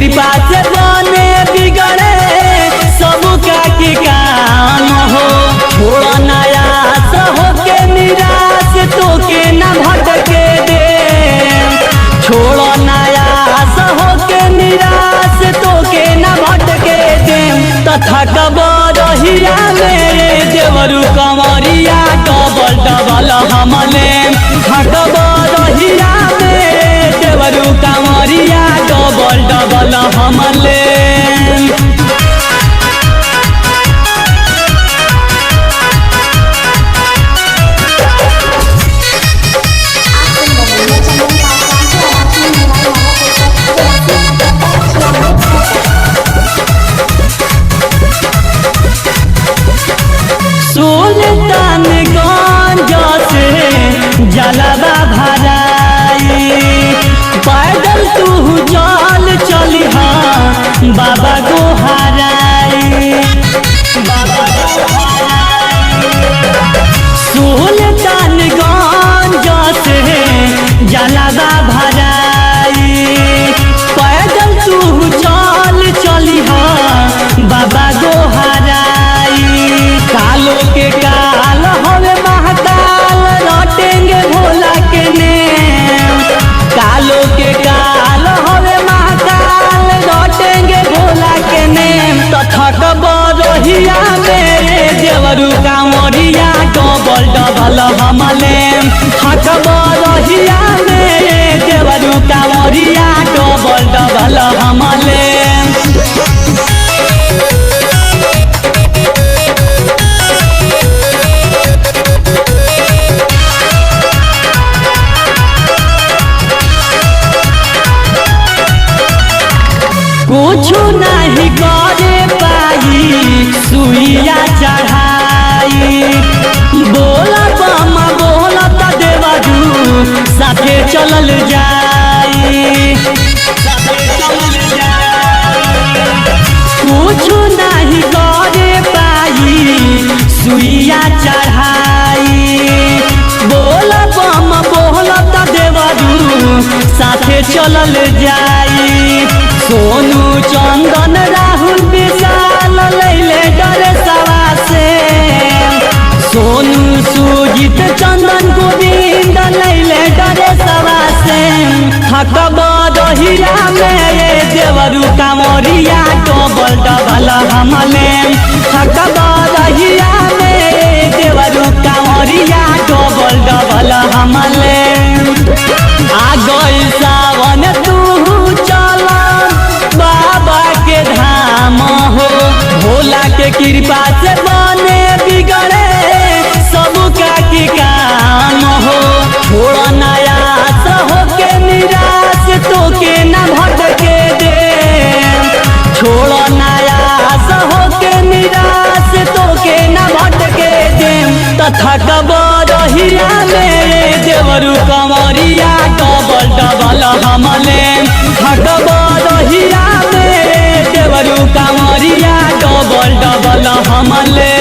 कृपा से बने बिगड़े सबका के काम हो। थोड़ा नयास हो के निराश तो के न भटके दे। छोड़ो नयास हो के निराश तो के न भटके दे। तथा कबर हीरा मेरे देवरु कमरिया डबल डबल हमले। कबर हीरा मेरे देवरु कमरिया डबल डबल हमले। सुल्तानगंज से जलवा भराई पैदल तू चल चली बाबा को हराई। सुल्तानगंज से जलवा भराई पैदल तू चल चली बाबा को हराई। कालो के काल हवे महाकाल लौटेंगे भोला के ने। कालो के काल हवे महाकाल लौटेंगे भोला के ने। तथा कबरहिया मेरे देवरु कांवरिया डबल डबल हमले। कबरहिया मेरे देवरु कांवरिया डबल डबल हमले। कुछ नहीं करे पाई सुइया चढ़ाई। बोला बामा बोला त देवरू साथे चलल जाई। कुछ नहीं करे पाई सुइया चढ़ाई। बोला बामा बोला त देवरू साथे चलल जाई। सोनू चंदन राहुल विशाल लैले डरे सवा से। सोनू सुजीत चंदन गोविंद लैले डरे सवा से। कबर हीरा मेरे देवरु कांवरिया डबल डबल हमले। कबर हीरा मेरे देवरु कांवरिया डबल डबल हमले। आ गई सावन तू चल बाबा के धाम हो। भोला के कृपा से बने बिगड़े सबका के काम हो। थोड़ा नयास हो के निराश तो के न भटके दे। छोड़ो नयास हो के निराश तो के न भटके दे। तथा कबर हीरा मेरे देवरु कमरिया डबल डबल हमले। कबर हीरा मेरे देवरु कमरिया डबल डबल हमले।